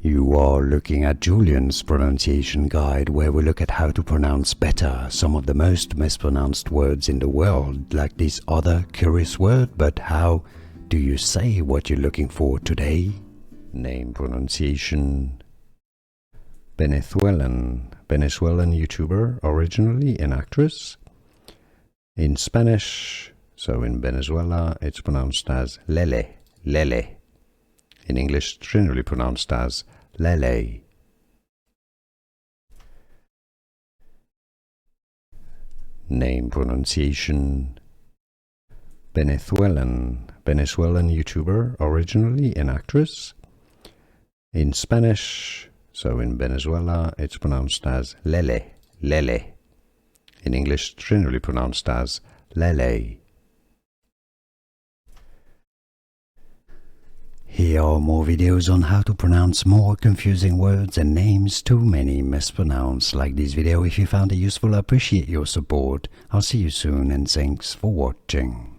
You are looking at Julian's pronunciation guide, where we look at how to pronounce better some of the most mispronounced words in the world, like this other curious word. But how do you say what you're looking for today? Name pronunciation. Venezuelan YouTuber, originally an actress. In Spanish, so in Venezuela, it's pronounced as Lele, Lele. In English, generally pronounced as Lele. Name pronunciation. Venezuelan YouTuber, originally an actress. In Spanish, so in Venezuela, it's pronounced as Lele, Lele. In English, generally pronounced as Lele. Here are more videos on how to pronounce more confusing words and names too many mispronounced. Like this video if you found it useful. I appreciate your support. I'll see you soon and thanks for watching.